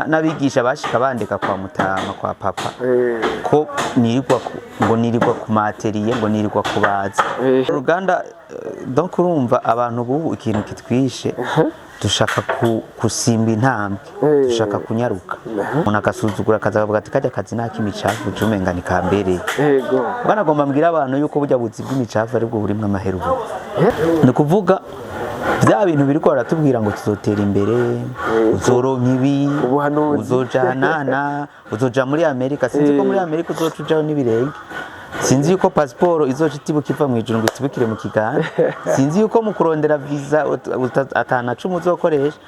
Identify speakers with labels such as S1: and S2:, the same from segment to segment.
S1: n'abigisha bashika bandika kwa Mutama kwa papa ko nirirwa ku materiye ngo nirirwa kubaza uruganda donc urumva abantu bubu ikintu kitwishe dushaka kusimba intambwe dushaka kunyaruka umuntu akasuzugura akazavuga ati kajya kazi nakimicafu jumenga ni kambere
S2: yego
S1: banagomba mbwira abantu yuko burya buzi bw'imicafu aribwo burimwe amaherubu ni kuvuga bya bintu biriko baratubwira ngo tuzotera imbere uzoronka ibi uzoja hanana uzoja muri Amerika sinzi ko muri Amerika uzocujaho n'ibirenge sinzi yuko passport izoca itibuka iva mu ijuru ngo itibukire mu kiganda sinzi yuko mu kurondera visa atana cumu uzokoresha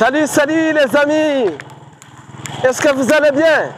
S2: Salut, salut les amis. Est-ce que vous allez bien?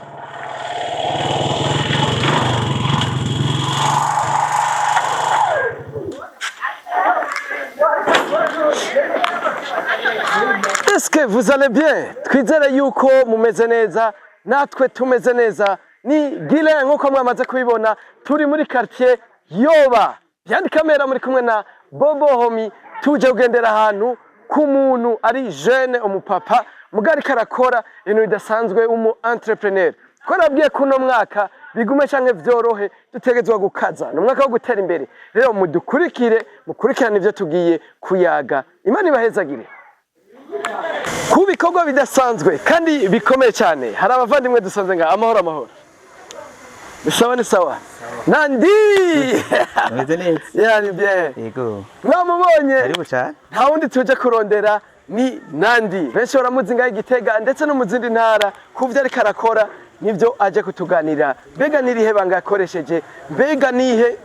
S2: Est-ce que vous allez bien? Twizere yuko mumeze neza, natwe tumeze neza. Ni Gile nkuko mwamaze kubibona, turi muri quartier Yoba. Yandi kamera muri kumwe na Bobo Homi, tuje kugendera ahantu ku muntu ari jeune umupapa mugari karakora ibintu bidasanzwe umu entrepreneur ko nabwiye kuno mwaka bigume canke vyorohe dutegezwa gukaza no mwaka wo gutera imbere rero mukurikirane ivyo tugiye kuyaga Imana ibahezagire ku bikorwa bidasanzwe kandi bikomeye cyane hari abavandimwe dusanze nga amahoro ni sawa Nandi
S1: Meze neza
S2: yani bien
S1: yego
S2: mwamubonye
S1: karibu cyane
S2: nta wundi tuje kurondera ni Nandi benshi baramuzi ngaho Igitega ndetse no mu zindi ntara kuvyo ariko arakora nivyo aje kutuganira mbega nirihe banga yakoresheje mbega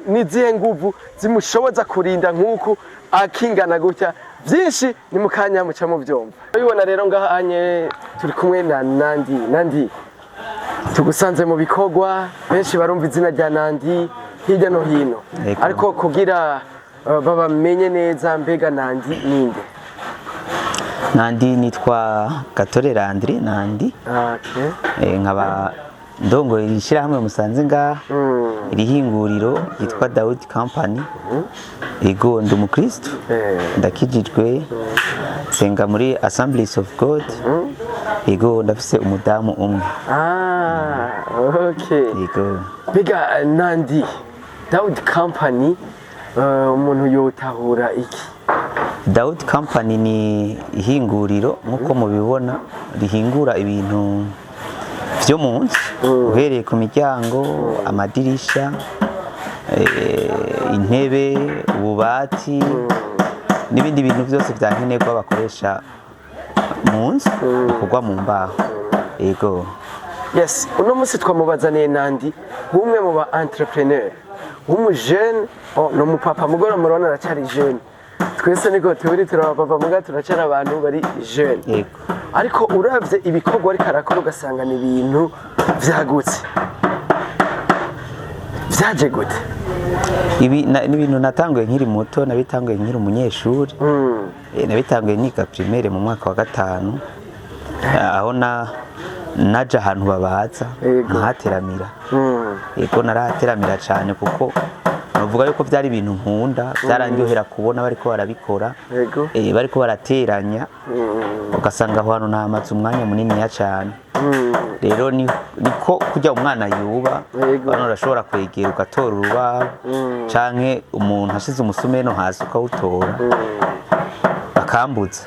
S2: nizihe nguvu zimushoboza kurinda nkuko akingana gutya byinshi ni mukanya muca mu vyomba bibona rero ngaha anye turi kumwe na Nandi tugusanze mu bikorwa benshi barumva izina rya Nandi hirya no hino ariko kugira babamenye neza mbega Nandi ninde
S1: Nandi nitwa Gatorera Andre Nandi nkaba ndongo ishira hamwe musanze nga irihinguriro yitwa Daudi Company ego ndi umukristo ndakijijwe senga muri Assemblies of God ego ndafise umudamu umwe
S2: okay
S1: ego
S2: biga Nandi Daudi Company umuntu yotahura iki
S1: Daudi Company ni ihinguriro nkuko mubibona rihingura ibintu vyo mu nzu uhereye ku miryango amadirisha intebe ububati n'ibindi bintu byose byankenerwa bakoresha mu nzu kugwa mu mbaho ego
S2: yes uno munsi twamubazaniye Nandi umwe mu ba entrepreneur jeune no mupapa mugora murona aracari jeune twese niko turi turabapapa muga turacara abantu bari jeune
S1: yego
S2: ariko uravye ibikorwa ariko arakora ugasanga ni ibintu vyagutse vyaje gute
S1: ibi n'ibintu natanguye nkiri muto nabitanguye nkiri umunyeshuri nabitanguye niga primaire mu mwaka wa 5 aho naja ahantu babaza nkahateramira yego narahateramira cyane kuko bavuga yuko byari ibintu nkunda byarandyohera kubona bariko barabikora bariko barateranya ugasanga aho hantu namaze umwanya munini cyane rero niko kujya umwana yuba bano urashobora kwegera ugatora urubaho canke umuntu ashize umusumeno hasi ukawutora bakambuza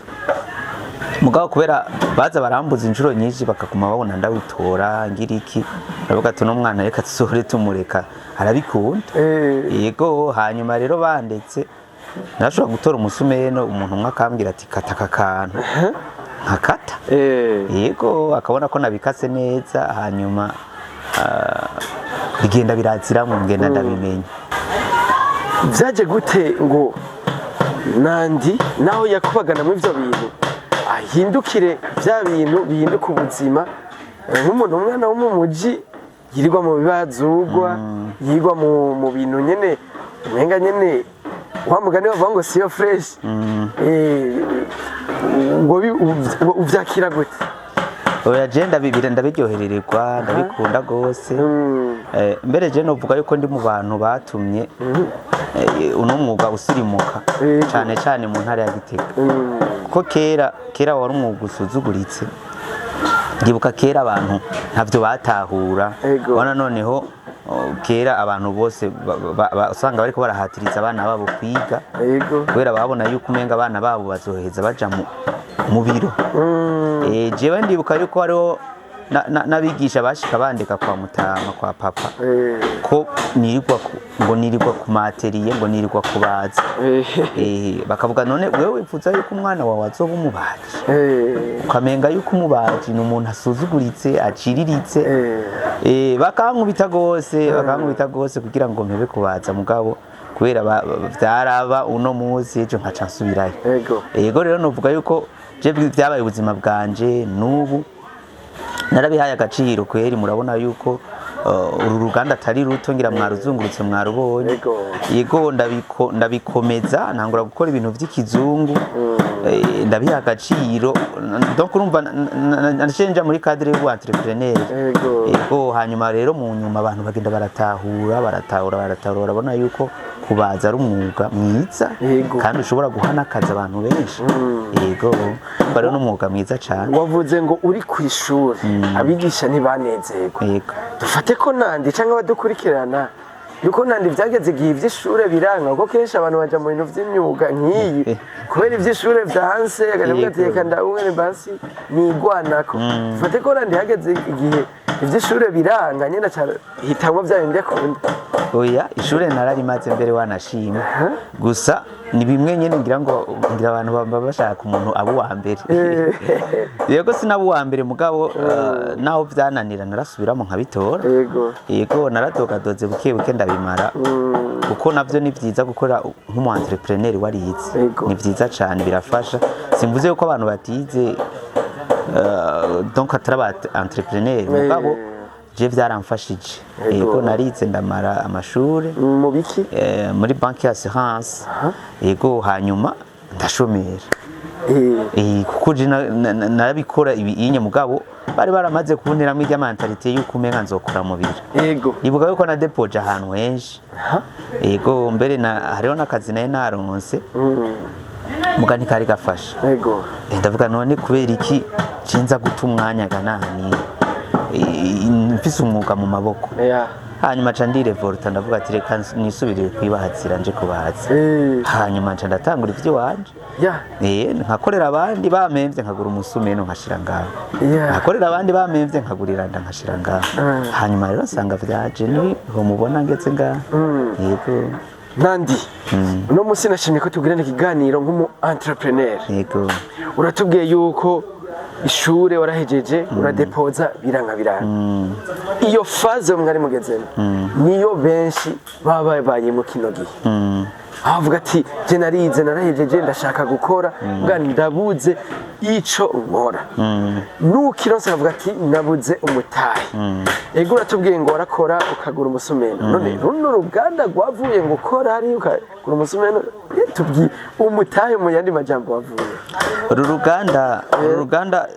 S1: mugabo kubera baza barambuza inshuro nyinshi bakaguma babona ndawutora ngira iki bavuga ati no mwana reka tusohore tumureka arabikunda yego hanyuma rero bandetse nashobora gutora umusumeno umuntu umwe akambwira ati kata akakantu nkakata yego akabona ko nabikase neza hanyuma bigenda birazira mu ngenda ndabimenya
S2: byaje gute ngo Nandi naho yakubagana mu ivyo bintu ahindukire bya bintu bihinduka ubuzima nk'umuntu umwana wo mu muji yirirwa mu bibazugwa yigwa mu bintu nyene umenga nyene wa mugani bavuga ngo siyo fresh ngo uvyakira gute
S1: oya je ndabiryoherererwa ndabikunda gose mbere je novuga yuko ndi mu bantu batumye uno mwuga usirimuka cyane cyane mu ntara ya Gitega kuko kera wari umwuga usuzuguritse ndibuka kera abantu ntavyo batahura wana noneho kera abantu bose usanga bariko barahatiriza abana babo kwiga kubera babona yuko umenga abana babo bazoheza baja mu biro jewe ndibuka yuko hariho n'abigisha bashika bandika kwa Mutama kwa papa ko nirirwa ku materiye ngo nirirwa kubaza bakavuga none wewe wifuza yuko umwana wawe azoba umubaji ukamenga yuko umubaji ni umuntu asuzuguritse aciriritse bakankubita gose kugira ngo mpebe kubaza mugabo kubera vyaraba uno munsi ejo nkaca nsubirayo yego rero novuga yuko je byabaye ubuzima bwanje n'ubu narabihaye agaciro kweri murabona yuko uru ruganda atari ruto ngira mwaruzungurutse mwarubonye yego ndabikomeza ntangura gukora ibintu by'ikizungu ndabiha agaciro donc urumva nashenja muri cadre y'ubuentrepreneur yego hanyuma rero mu nyuma abantu bagenda baratahura urabona yuko kubaza ari umwuga mwiza kandi ushobora guhana akazi abantu benshi yego bari n'umwuga mwiza cyane
S2: wavuze ngo uri ku ishuri abigisha ntibanezerwa dufate ko nandi cyangwa abadukurikirana yuko nandi byageze igihe iby'ishure biranga kuko kenshi abantu baja mu bintu by'imyuga nk'iyi kubera iby'ishure byanse akavuga ati reka ndabone basi nigwanako dufate ko nandi hageze igihe iby'ishure biranga nyine hitamwo bya bindi akunda
S1: oya ishure nararimaze mbere wanashima gusa ni bimwe nyene ngira abantu bamba bashaka umuntu abo wa mbere yego sinabo wa mbere mugabo naho vyananira narasubiramo nkabitora yego naradogadoze buke ndabimara kuko navyo ni vyiza gukora nk'umu entrepreneur warize ni vyiza cyane birafasha simvuze yuko abantu batize donc atraba entrepreneur mugabo je vyaramfashije yego narize ndamara amashuri
S2: mu biki
S1: muri banki ya assurance yego hanyuma ndashomera kuko je narabikora ibinye mugabo bari baramaze kunteramo irya mentalite yuko umenga nzokora mu biro
S2: yego
S1: ibuga yuko na depoje ahantu henshi yego mbere hariho n'akazi naye naronse mugani kari gafasha
S2: yego
S1: ndavuga none kubera iki cinza guta umwanya ganani mfise umwuga mu maboko hanyuma ca ndirevolta ndavuga ati reka nisubirire kwibahazira nje kubaza hanyuma nca ndatangura ivyo wanje nkakorera abandi bamemvye nkagura umusumeno nkashira ngaho nkakorera abandi bamemvye nkagurira nda nkashira ngaho hanyuma rero nsanga vyaje niho mubona ngeze ngaho yego
S2: nandi uno musi nashimye ko tugirana ikiganiro nk'umu entrepreneur
S1: yego
S2: uratubwiye yuko ishure warahejeje uradepoza biranga iyo faze mwari mugezemo niyo benshi babaye mu kino gihe avuga ati je narize narahejeje ndashaka gukora ngani ndabuze ico nkora nukironse avuga ati nabuze umutahe ego uratubwiye ngo warakora ukagura umusumeno none runo ruganda rwavuye ngo ukora ari ukagura umusumeno tubwiye umutahe mu yandi majambo wavuye
S1: uru ruganda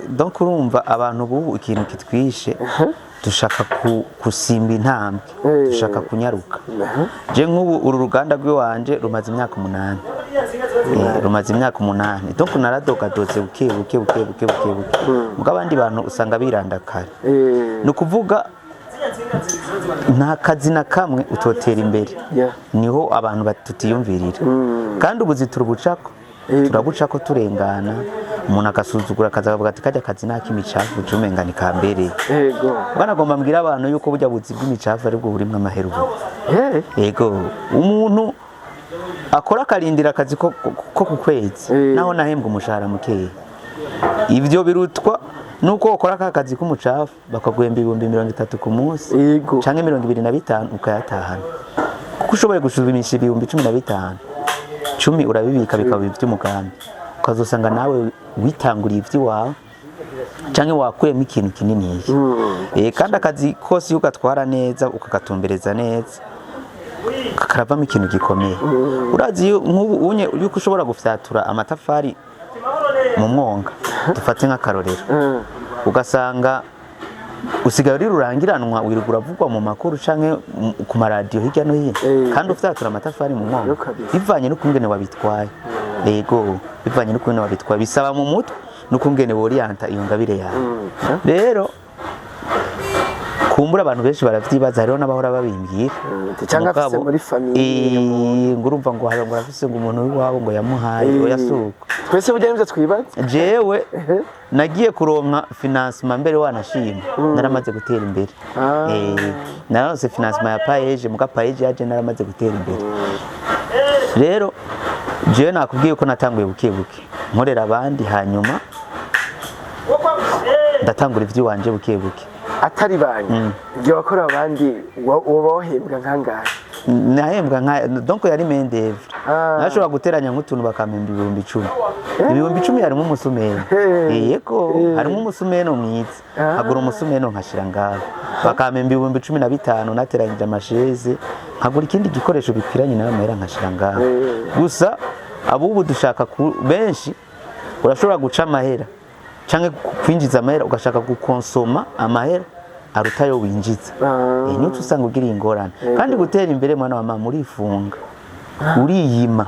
S1: donc urumva abantu bubu ikintu kitwishe dushaka kusimba intambwe dushaka kunyaruka je nk'ubu uru ruganda rw'iwanje rumaze imyaka 8 donc naradogadoze buke muga abandi bantu usanga birandakara no kuvuga nta kazi na kamwe utotera imbere niho abantu batutiyumvirira kandi ubuzi turabucako turengana umuntu agasuzugura akazavuga ati kajya kazi nakimicafu cumenga ni kambere
S2: yego
S1: banagomba mbwira abantu yuko burya buzi bw'imicafu aribwo burimwe amaherubu yego umuntu akora akarindira akazi ko ku kwezi naho nahembwa umushahara mukeya ibyo birutwa nuko ukora akazi k'umucafu bakaguhemba 30 ku munsi canke 25 ukayatahana kuko ushoboye gushubimisha 15 10 urabibika bikaba ivy'umugambi ukazosanga nawe witanguriye ivy'iwawe canke wakuyemo ikintu kinini kandi akazi kose ugatwara neza ukagatumbereza neza karavamo ikintu gikomeye urazi nk'ubu unye yuko ushobora gufyatura amatafari mu mwonga dufate nk'akarorero ugasanga usigaye uri rurangiranwa wirirwa uravugwa mu makuru canke ku maradiyo hirya no hino kandi ufyatura amatafari mu mwobo bivanye n'ukungene wabitwaye. Yego bivanye n'ukungene wabitwaye bisaba mu mutwe n'ukungene woriyanta iyo ngabire yawe. Rero kumbura abantu benshi baravyibaza, hariho n'abahora babimbwira
S2: cyangwa afise muri famille
S1: ngurumva ngo hari ngo afise ngo umuntu w'iwabo ngo yamuhaye oya suko.
S2: Twese burya nivyo twibaza.
S1: Jewe nagiye kuronka financement mbere wanashima naramaze gutera imbere. Narose financement ya paeje muga paeje yaje naramaze gutera imbere. Rero jewe nakubwiye ko natanguye buke buke nkorera abandi, hanyuma ndatangura ivy'iwanje buke buke.
S2: Atari banki ibyo wakora abandi wohembwa nkangahe?
S1: Nahembwa nka donc yari mendevre nashobora guteranya nk'utuntu bakampemba 10,000. 10,000 harimo umusumeno. Yego harimo umusumeno mwiza, agura umusumeno nkashira ngaho bakampemba 15,000 nateranyije amasheze nkagura ikindi gikoresho bikwiranye nayo mahera nkashira ngaho. Gusa abubu dushaka benshi urashobora guca amahera canke kwinjiza amahera ugashaka gukonsoma amahera aruta yo winjiza. Nico usanga ugira ingorane kandi gutera imbere mwana wa mama murifunga uriyima.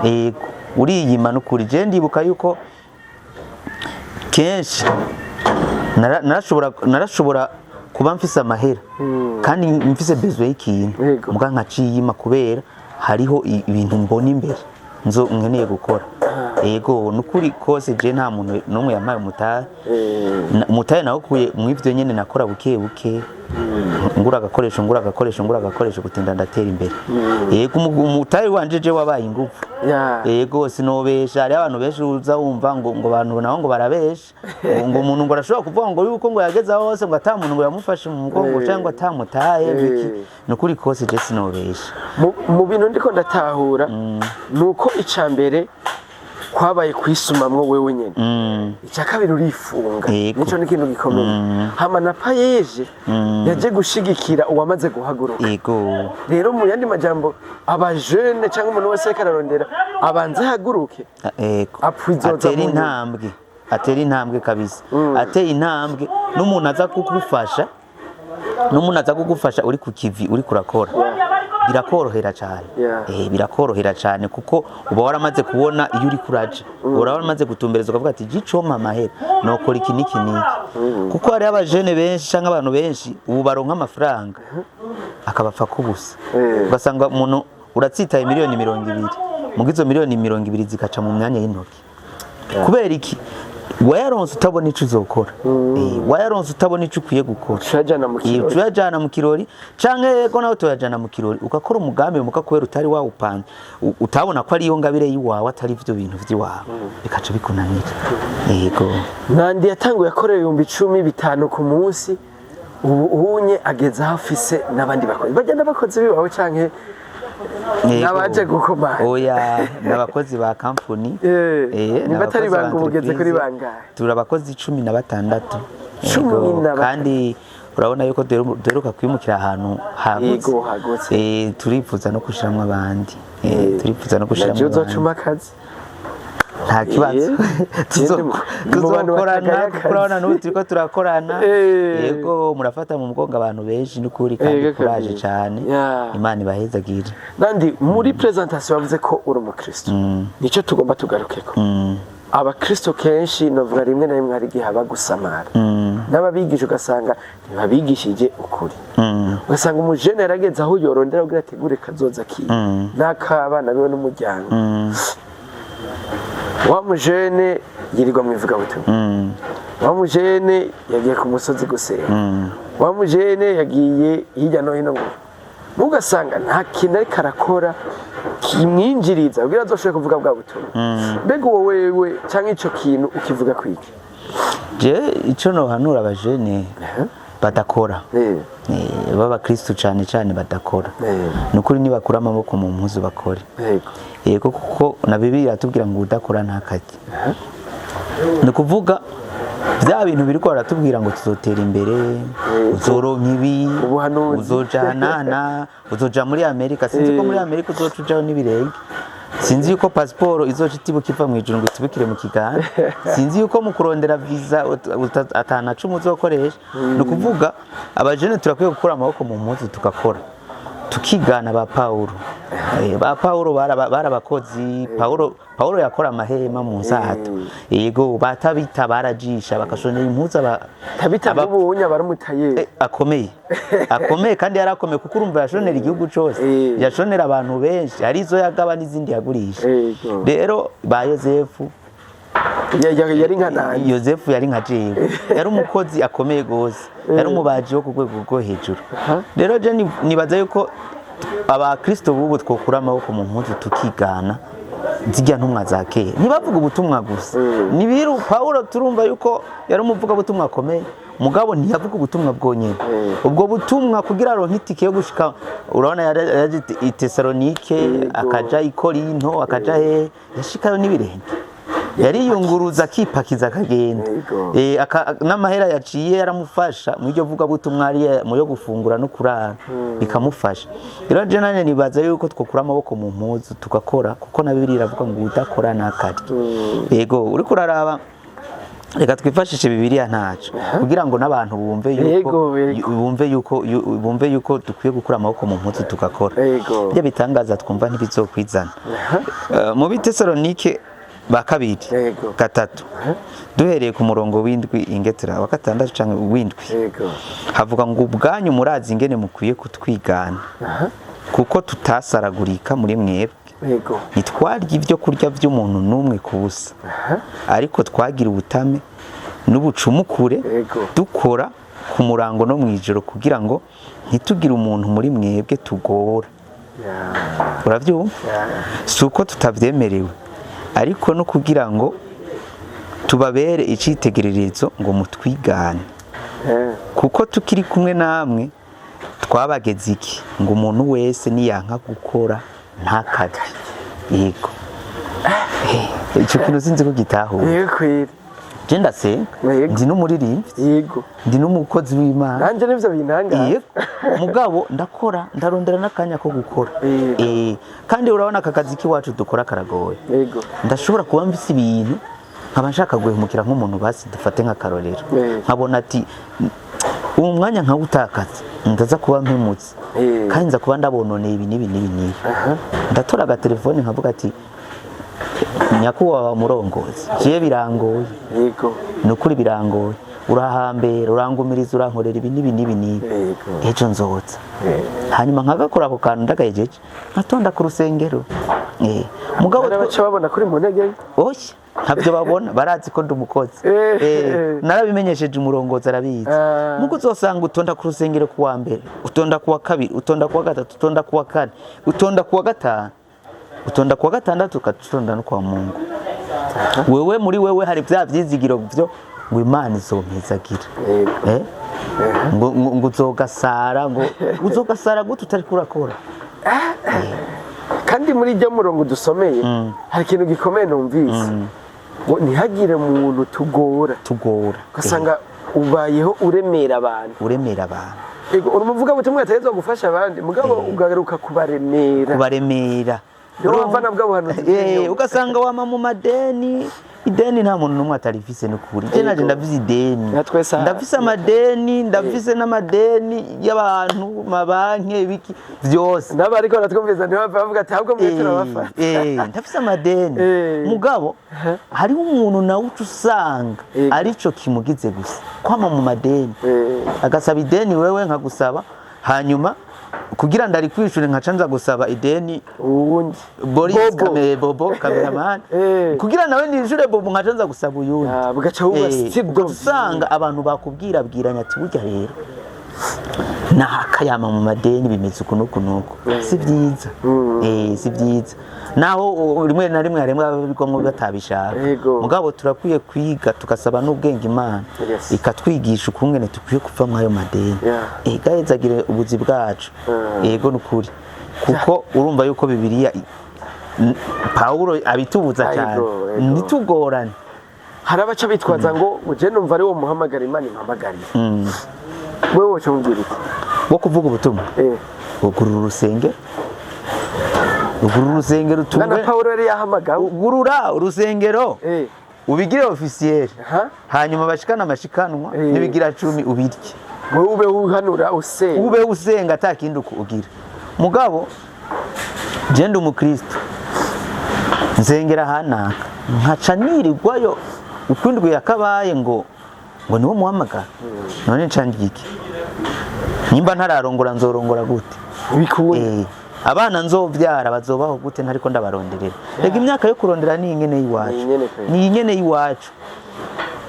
S1: Yego uriyima n'ukuri. Je ndibuka yuko kenshi narashobora kuba mfise amahera kandi mfise besoin y'ikintu muga nkaciyima kubera hariho ibintu mbona imbere nzo nkeneye gukora. Yego nukuri kose je nta muntu numwe yamaye umutahe nawo kuye mw'ivyo nyene nakora buke buke ngura agakoresho gutinda ndatera imbere. Yego umutahe wanje je wabaye ingufu. Yego sinobesha, hari abantu benshi uza wumva ngo abantu naho ngo barabesha ngo umuntu ngo arashobora kuvuga ngo yuko ngo yageze hose ngo ata muntu ngo yamufashe mu mugongo cyangwa atamutaye biki. Nukuri kose je sinobesha.
S2: Mu bintu ndiko ndatahura nuko icambere kwabaye kwisumamwo wewe nyene. Icya kabiri urifunga nico ni kintu gikomeye. Hama na payeje yaje gushigikira uwamaze guhaguruka.
S1: Yego
S2: rero mu yandi majambo aba jeune cyangwa umuntu wese kararondera abanze haguruke.
S1: Yego atera intambwe kabisa. Ateye intambwe n'umuntu aza kugufasha uri ku kivi uri kurakora birakorohera cyane. Birakorohera cyane kuko uba waramaze kubona iyo uri kuraje, waramaze gutumbereza ukavuga ati gicoma amahera nokora iki niki kuko hari abajene benshi cyangwa abantu benshi ubu baronka amafaranga akabapfa kubusa. Ugasanga umuntu uratsitaye miliyoni 200 mugizo miliyoni 200 zikaca mu myanya y'intoki kubera iki? Wayaronse utabona ico uzokora. Wayaronse utabona ico ukwiye gukora. Tuyajana mu kirori canke yego nawe tuyajana mu kirori ugakora umugambi mukakwera utari wawupanga utabona ko ari yo ngabire yiwawe atari ivyo bintu vyiwawe bikaca bikunanira. Yego
S2: Nandi yatanguye akorera 10,000 ku munsi ubu unye ageze hafise nabandi bakozi bagenda bakoze bibaho canke nabaje gukomana.
S1: Oya nabakozi ba company
S2: nibatari banga ubugeze kuri bangahe?
S1: Turabakozi 16. Kandi urabona yuko duheruka kwimukira ahantu hagutse. Turifuza no kushiramwo abandi. Turifuza no kushiramwo abandi.
S2: Uzocuma akazi
S1: nta kibazo tuzokorana kurana n'ubu turiko turakorana. Yego murafata mu mugongo abantu benshi n'ukuri kandi kuraje cyane. Imana ibahezagire.
S2: Nandi muri presentation bavuze ko uri umukristo nico tugomba tugarukeko. Abakristo kenshi novuga rimwe na rimwe hari gihe bagusamara n'ababigije ugasanga ntibabigishije ukuri. Ugasanga umujene yarageze aho yorondera kugira ategure kazoza kiwe n'akabana biwe n'umuryango. Wa mujene yirirwa mwivuga butumwa. Wa mujene yagiye ku musozi gusenga. Wa mujene yagiye hirya no hino ngo mugasanga nta kintu ariko arakora kimwinjiriza kugira azoshobore kuvuga bwa butumwa. Mbega wewe cyangwa ico kintu ukivuga kwiki?
S1: Je ico no hanura abajene badakora. Baba Kristo cyane cyane badakora. Nukuri nibakura amaboko mu mpuzu bakore. Yego kuko na Bibiliya atubwira ngo udakora ntakajye. Nukuvuga bya bintu biriko baratubwira ngo tuzotera imbere, uzoronka ibi, uzojanana, uzoja muri Amerika. Sinzi ko muri Amerika uzocujaho n'ibirenge. sinzi yuko pasiporo izoca itibuka iva mu ijuru ngo itibukire mu kiganza, sinzi yuko mu kurondera visa atana cumu uzokoresha. Ni ukuvuga abajene turakwiye gukura amaboko mu mpuzu tugakora tukigana ba Paulo. Ba Paulo barabakozi. Paulo yakora amahema mu nsato, yego batabita barajisha bakashonera impuzu
S2: tabita bubunya barumutaye
S1: akomeye kandi yarakomeye kuko urumva yashonera igihugu cyose, yashonera abantu benshi, hari izo yagaba n'izindi yagurisha. Rero ba Yozefu
S2: yari nka nani?
S1: Yozefu yari nka jewe, yari umukozi akomeye gose, yari umubaji wo ku rwego rwo hejuru. Rero je nibaza yuko abakristo bubu twokura amaboko mu mpuzu tukigana zijya ntumwa za kera, ntibavuga ubutumwa gusa. Nibiru Paulo turumva yuko yari umuvuga butumwa akomeye, mugabo ntiyavuga ubutumwa bwonyene. Ubwo butumwa kugira aronke itike yo gushika, urabona yaje i Tesalonike, akaja i Korinto, akaja yashikayo n'ibirenge, yariyunguruza akipakiza akagenda. N'amahera yaciye yaramufasha mu iryo vuga butumwa mu yo gufungura no kurara bikamufasha. Rero je nanye nibaza yuko twokura amaboko mu mpuzu tugakora, kuko na Bibiliya iravuga ngo udakora nakarya. Yego uri kuraraba, reka twifashishe Bibiliya ntacu kugira ngo n'abantu bumve yuko dukwiye gukura amaboko mu mpuzu tugakora. Ibyo bitangaza twumva ntibizokwizana. Mu Bitesalonike ba kabiri gatatu duhereye ku murongo w'indwi ingetera wa gatandatu canke w'indwi, havuga ngo ubwanyu murazi ingene mukwiye kutwigana, kuko tutasaragurika muri mwebwe, ntitwarya ibyo kurya by'umuntu n'umwe ku busa, ariko twagira ubutame n'ubucumukure dukora ku murango no mwijoro, kugira ngo ntitugire umuntu muri mwebwe tugora. Uravyumva? Si uko tutavyemerewe, ariko no kugira ngo tubabere icitegererezo ngo mutwigane. Kuko tukiri kumwe namwe twabageze iki, ngo umuntu wese niyanka gukora ntakarye. Yego, icyo kintu sinzi ko gitahuye. Je ndasenga, ndi n'umuririmbyi, ndi n'umukozi w'Imana,
S2: nanje nivyo bintangaza.
S1: Mugabo ndakora, ndarondera n'akanya ko gukora. Kandi urabona aka kazi kiwacu dukora karagoye. Ndashobora kuba mvise ibintu nkaba nshaka guhemukira nk'umuntu basi dufate nk'akarorero, nkabona ati uwo mwanya nkawutakaza ndaza kuba mpemutse, kandi nza kuba ndabononeye ibi n'ibi. Ndatora agatelefone nkavuga ati nyakubahwa murongozi, je birangoye, nukuri birangoye, urahambera urangumiriza urankorera ibi n'ibi, ejo nzoza. Hanyuma nkagakora ako kantu ndagayejeje nkatonda ku rusengero. Mugabo
S2: baca babona kuri mu ntege
S1: oya, ntabyo babona, barazi ko ndi umukozi. Narabimenyesheje umurongozi arabizi. Mugo uzosanga utonda ku rusengero ku wa mbere, utonda ku wa kabiri, utonda ku wa gatatu, utonda ku wa kane, utonda ku wa gatanu, utonda ku wa gatandatu, ukatonda no kwa Mungu. Wewe muri wewe hari bya vyizigiro byo ngo Imana izompezagira. Ngo uzogasara gute utari kurakora.
S2: Kandi muri iryo murongo dusomeye hari ikintu gikomeye numvise, ngo ntihagire umuntu tugora. Ugasanga ubayeho uremera abantu. Yego, urumuvuga butumwa yategezwa gufasha abandi, mugabo ugaruka kubaremera. Urumva bwa buhanuzi.
S1: Ugasanga wama mu madeni, ideni nta muntu n'umwe atarifise n'ukuri. Je naje ndavize ideni, ndafise amadeni, ndafise n'amadeni y'abantu, mabanki, ibiki byose.
S2: Naba ariko natwumviza niba bavuga ati ahubwo mwe turabafata.
S1: Ndafise amadeni. Mugabo hari umuntu nawe usanga arico kimugize gusa kwama mu madeni, agasaba ideni wewe nkagusaba, hanyuma kugira ndari kwishure nkacanza gusaba ideni
S2: uwundi
S1: Bobo cameraman, kugira nawe nishure Bobo nkacanza gusaba uyundi.
S2: Bugaca huba still
S1: usanga abantu bakubwira bwiranya ati burya rero nakayama mu madeni bimeze uko nuko. Si byiza. Si byiza. Naho rimwe na rimwe haremwa bikomwe batabishaka. Mugabo turakwiye kwiga tugasaba n'ubwenge Imana ikatwigisha ukungene tukwiye kuva mu ayo madeni. Gahezagire ubuzi bwacu. Yego nukuri. Kuko urumva yuko Bibiliya Paulo abitubuza cyane. Nitugorane.
S2: Harabaca bitwaza ngo uje numva ari wo muhamagara Imana impamagarira. Wewe wocyumvira iki?
S1: Wo kuvuga ubutumwa. Wo kurura urusenge. ugura urusengero
S2: na
S1: utunge
S2: Paulo yari yahamagawe
S1: ugurura urusengero ubigire officiel hanyuma bashikana amashikanwa nibigira 10 ubirye
S2: wowe ube uhanura usenga
S1: ube usenga atakindi ugira mugabo genda umukristo nzengera hanaka nkaca nirirwayo ukundwe yakabaye ngo niwo muhamagara none ncandiki nimba ntararongora nzorongora gute
S2: bikuwe
S1: abana nzovyara bazobaho gute ntariko ndabaronderera rega imyaka yo kurondera ni ingene yiwacu ni ingene yiwacu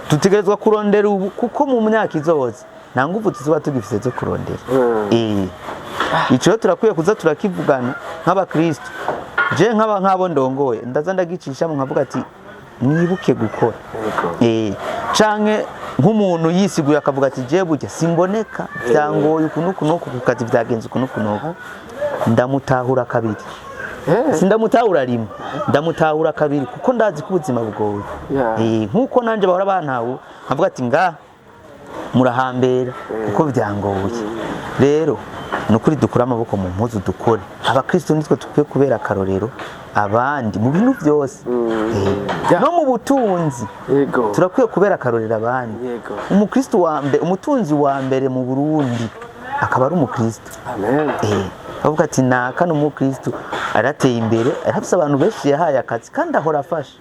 S1: tutegerezwa kurondera ubu kuko mu myaka izoza nta nguvu tuzoba tugifise zo kurondera ico turakwiye kuza turakivugana nk'abakristo je nk'abo ndongoye ndaza ndagicisha mu nkavuga ati mwibuke gukora canke nk'umuntu yisiguye akavuga ati je burya simboneka byangoye ukunukunuku kukazi byagenze ukunukunuku ndamutahura kabiri sindamutahura rimwe ndamutahura kabiri kuko ndazi ko ubuzima bugoye nkuko nanje bahora bantawe nkavuga ati murahambera kuko byangoye rero nukuri dukura amaboko mu mpuzu dukore abakristo nitwe tukwiye kubera akarorero abandi mu bintu byose no mu butunzi turakwiye kubera akarorero abandi umukristo wa mbere umutunzi wa mbere mu Burundi akaba ari umukristo bavuga ati naka n'umukristo arateye imbere arafise abantu benshi yahaye akazi kandi ahora afasha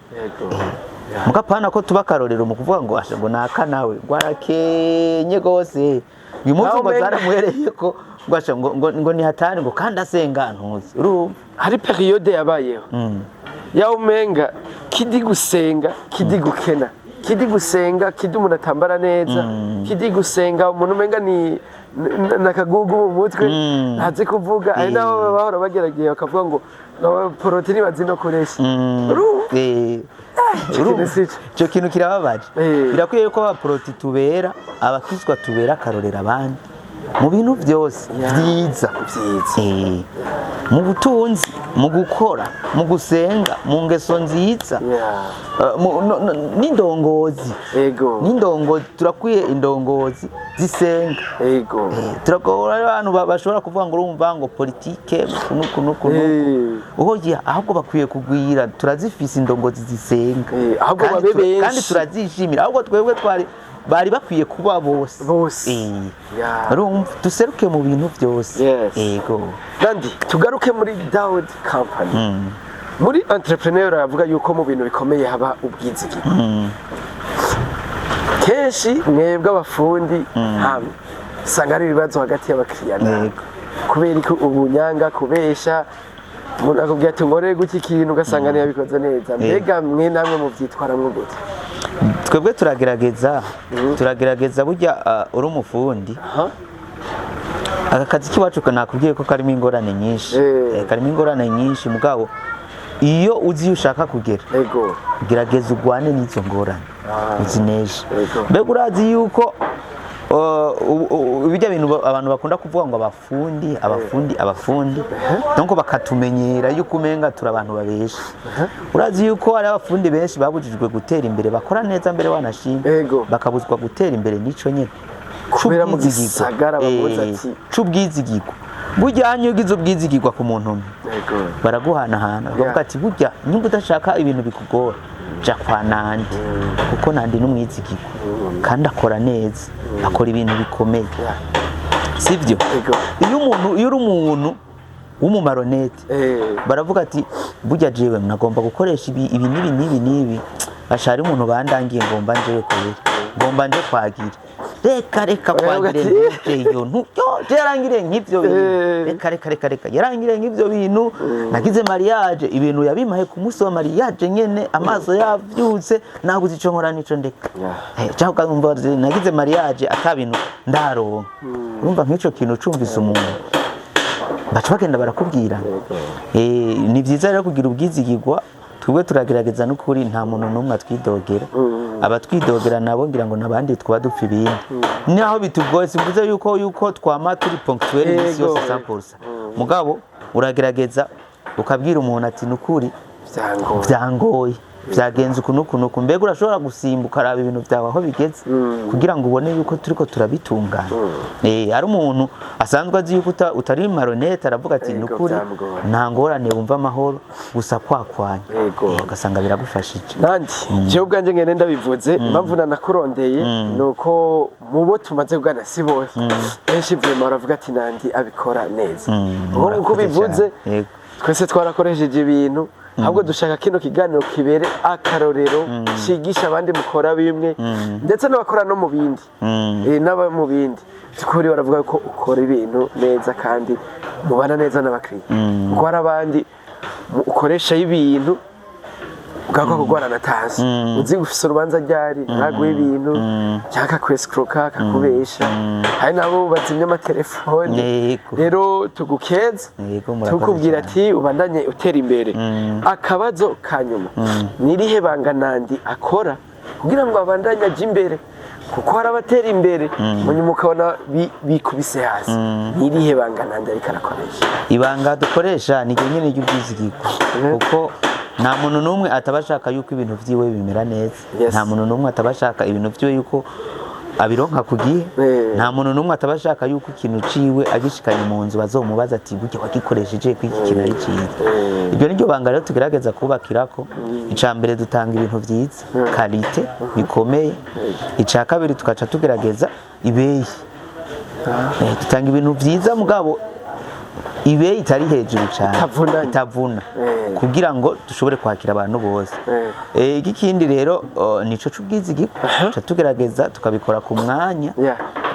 S1: mugapana ko tuba akarorero mu kuvuga ngo naka nawe gwarakenye gose uyu munsi ngo zaramuhereye ko ngo ni hatari ngo kandi asenga ntuzi
S2: hari periode yabayeho yaho umenga kidi gusenga kidi gukena kidi gusenga kidi umuntu atambara neza kidi gusenga umuntu umenga ni nakagugu mu mutwe ntazi kuvuga ari nabo bahora bageragiye bakavuga ngo porotini bazino koresha
S1: cyo kintu kirababaje birakwiye ko abaporoti tubera abakizwa tubera akarorera abandi mu bintu byose byiza mu butunzi mu gukora mu gusenga mu ngeso nziza n'indongozi turakwiye indongozi zisenga turakora abantu bashobora kuvuga ngo urumva ngo politike nuku ahubwo bakwiye kugwira turazifise indongozi zisenga kandi turazishimira ahubwo twebwe bari bakwiye kuba bose duseruke mu bintu byose
S2: kandi tugaruke muri Daud Company muri entrepreneur avuga yuko mu bintu bikomeye haba ubwizigiro kenshi mwebwe abafundi hamwe usanga ari ibibazo hagati y'abakiriya kubera ko ubunyanga kubesha umuntu akubwira ati ngorere guki ikintu ugasanga ntiyabikoze neza mbega mwe namwe muvyitwaramwo gute
S1: twebwe turagerageza burya uri umufundi aka kazi kiwacu nakubwiye ko karimo ingorane nyinshi mugabo iyo uzi ushaka kugera gerageza ugwane n'izo ngorane uzineje mbega urazi yuko bijya bintu abantu bakunda kuvuga ngo abafundi nuko bakatumenyera yuko umenga turi abantu babesha urazi yuko ari abafundi benshi babujijwe gutera imbere bakora neza mbere wanashima bakabuzwa gutera imbere nico nyene
S2: kubera mu gisagara bavuze ati
S1: c'ubwizigirwa burya hanyugize ubwizigirwa ku muntu umwe baraguhanahana bavuga ati burya nimba udashaka ibintu bikugora ja kwa nandi kuko nandi n'umwizigirwa kandi akora neza akora ibintu bikomeye sivyo iyo uri umuntu w'umumaronete baravuga ati burya jewe nagomba gukoresha ibi nibi ashari umuntu bandangiye ngomba njewe kwera ngomba nje kwagira reka kwagire iyo yarangire nk'ivyo bintu reka yarangire nk'ivyo bintu nagize mariage ibintu yabimahe ku munsi wa mariage nyene amaso yavyutse naguze ico nkora nico ndeka cyangwa umva nagize mariage atabintu ndaronka urumva nk'ico kintu cumvise umuntu baca bagenda barakubwira ni vyiza rero kugira ubwizigirwa twebwe turagerageza n'ukuri nta muntu n'umwe atwidogera abatwidogera nabo ngira ngo nabandi twaba dupfa ibindi naho bitugoye simvuze yuko twama turi ponctuel isi yose 100% mugabo uragerageza ukabwira umuntu ati n'ukuri byangoye byagenze uku mbega urashobora gusimbuka araba ibintu byawe aho bigeze kugira ngo ubone yuko turiko turabitunganya ari umuntu asanzwe azi yuko utari maronete aravuga ati nukuri nta ngorane wumva amahoro gusa kwakwanya ugasanga biragufashije
S2: nandi je ubwanje ngene ndabivuze impamvu nanakurondeye nuko mubo tumaze kugana si bose benshi vyema baravuga ati nandi abikora neza nkuko bivuze twese twarakoresheje ibintu ahubwo dushaka kino kiganiro kibere akarorero cigisha abandi mukora bimwe ndetse n'abakora no mu bindi n'aba mu bindi tukuri baravuga ko ukora ibintu neza kandi mubana neza n'abakiriya kuko hari abandi ukoresha ibintu ugakora kugwarana tazi uzi ufise urubanza ryari ntaguha ibintu cyangwa kwescroka kakubesha hari nabo bazimya amatelefone rero tugukeza tukubwira ati ubandanye utera imbere akabazo kanyuma nirihe banga nandi akora kugira ngo abandanye aje imbere kuko hari abatera imbere munyuma ukabona bikubise hasi nirihe banga nandi ariko arakoresha
S1: ibanga dukoresha ni nyine ry'ubwizigirwa kuko nta muntu n'umwe atabashaka yuko ibintu vyiwe bimera neza nta muntu n'umwe atabashaka ibintu vyiwe yuko abironka kugihe nta muntu n'umwe atabashaka yuko ikintu ciwe agishikanye mu nzu bazomubaza ati gute wakikoresheje kwiki kintu ari cyiza ibyo niryo banga rero tugerageza kubakirako icambere dutanga ibintu vyiza kalite bikomeye ica kabiri tukaca tugerageza ibeyi dutanga ibintu vyiza mugabo ibe itari hejuru cyane itavuna kugira ngo dushobore kwakira abantu bose ikindi rero nico c'ubwizigirwa tugerageza tukabikora ku mwanya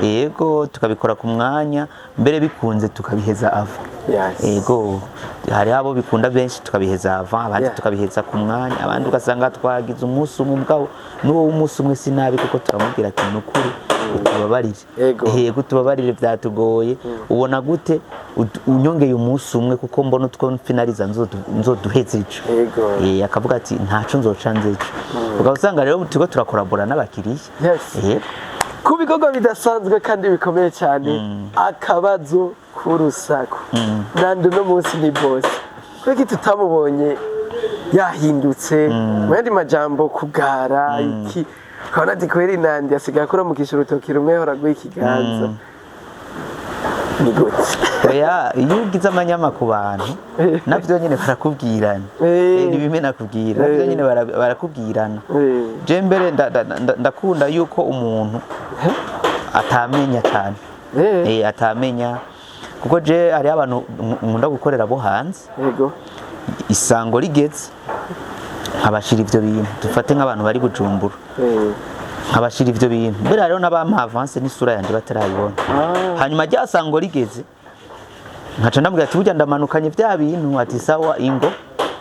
S1: yego tukabikora ku mwanya mbere bikunze tukabiheza ava yego hari abo bikunda benshi tukabiheza ava abandi tukabiheza ku mwanya abandi ugasanga twagize umunsi umwe mugabo n'uwo umunsi umwe sinabi kuko turamubwira ati nukuri utubabarire yego tubabarire byatugoye ubona gute unyongeye umunsi umwe kuko mbona utwo finaliza nzoduheze ico akavuga ati ntaco nzoca nzeco ugasanga rero turiko turakorabora n'abakiriya
S2: ku bikorwa bidasanzwe kandi bikomeye cyane akabazo k'urusaku nandi no munsi ni boss kuko tutamubonye yahindutse mu yandi majambo kugara iki ukabona ati kweri nandi asigaye akora mu kishuro urutoki rumwe hora guha ikiganza ni gute
S1: oya iyo ugize amanyama ku bantu navyo nyene barakubwirana nibimena kubwira navyo nyene barakubwirana je mbere ndakunda yuko umuntu atamenya cyane atamenya kuko je ari abantu nkunda gukorera bo hanze
S2: yego
S1: isango rigeze nkabashira ivyo bintu dufate nk'abantu bari Bujumbura nkabashira ivyo bintu mbere rero n'abampa avance n'isura yanje batarayibona hanyuma ryasango rigeze nkaca ndambwira ati burya ndamanukanye vya bintu ati sawa ingo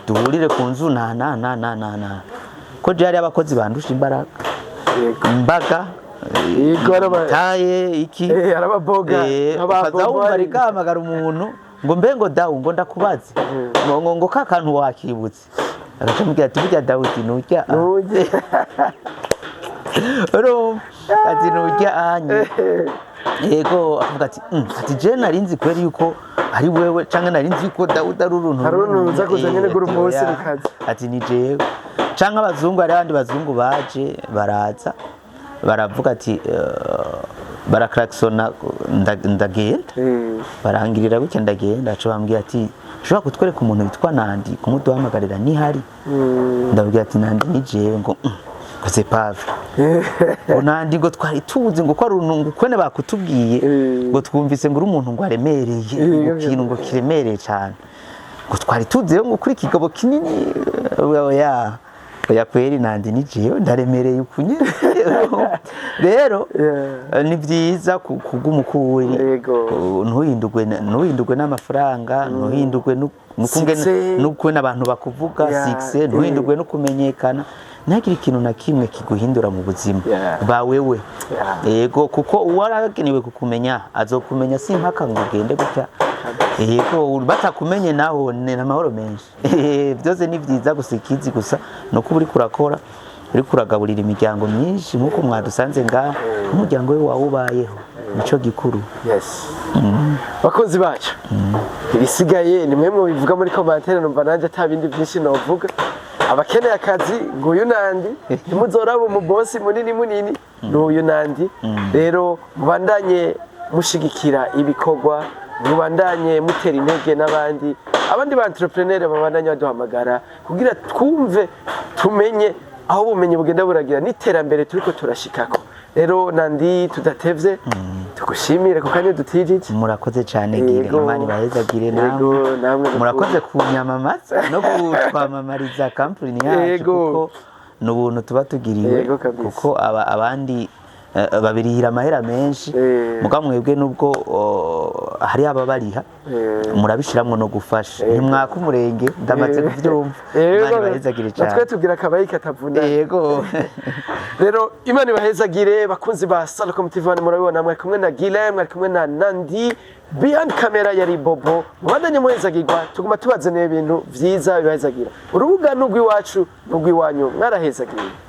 S1: duhurire ku nzu na ko je ari abakozi bandusha imbaga taye iki
S2: arababoga
S1: abazawumva rikamagara umuntu ngo mbengo dawu ngo ndakubaze ngo kakantu wakibutse agacambwira ati burya Dawudi nujya ati nujya anye yego avuga ati je narinzi kweri yuko ari wewe canke narinzi yuko Dawudi ari uruntu
S2: uza kuzanye ne gurumunsi rukazi
S1: ati ni jewe canke abazungu ari abandi bazungu baje baraza baravuga ati baraklaxona ndagenda barangirira gutya ndagenda aco bambwira ati ushobora kutwereka umuntu witwa Nandi kumuduhamagarira nihari ndabwira ati Nandi ni jewe ngo c'est pas vrai Nandi ngo twari tuzi ngo ko ari uruntu kwene bakutubwiye ngo twumvise ngo umuntu ngo aremereye ikintu ngo kiremereye cyane ngo twari tuzi ngo kuri kigabo kinini oya kweri Nandi ni jewe ndaremereye ukunye rero ni byiza kugumukuri ntuhindurwe n'amafaranga ntuhindurwe n'uko n'abantu bakuvuga sikse ntuhindurwe no kumenyekana ntagire ikintu na kimwe kiguhindura mu buzima bawewe yego kuko uwaragenewe kukumenya azokumenya si mpaka ngo ugende gutya yego batakumenye naho ni amahoro menshi byose ni byiza gusikizi gusa no kuba uri kurakora uri kuragaburira imiryango myinshi nkuko mwadusanze ngaha umuryango we wawubayeho nico gikuru
S2: bakozi bacu ibisigaye ni mwe bivuga muri commentaire numva nanje atabindi byinshi novuga abakeneye akazi nguyu nandi ntimuzoraba umubosi munini n'uyu nandi rero mubandanye mushigikira ibikorwa mubandanye mutera intege n'abandi ba entrepreneur babandanye baduhamagara kugira twumve tumenye aho ubumenyi bugenda buragira n'iterambere turiko turashikako rero nandi tudatevye tugushimire kuko niyo dutijije
S1: murakoze cyane gire imana ibahezagire namwe murakoze kunyamamaza no kutwamamariza kampani yacu kuko n'ubuntu tuba tugiriwe kuko abandi babirihira amahera menshi muga mwebwe nubwo hari ababariha murabishiramwo no gufasha ntimwaka umurenge ndamaze kuvyumva imana ibahezagire cyane
S2: natwe tugira akabayi katavuna
S1: yego
S2: rero imana ibahezagire bakunzi ba Salcom TV murabibona mwari kumwe na Guilain mwari kumwe na Nandi behind camera yari Bobo mubandanye muhezagirwa tuguma tubazaniye ibintu vyiza bibahezagira urubuga n'ugwiwacu n'ugwiwanyu mwarahezagiye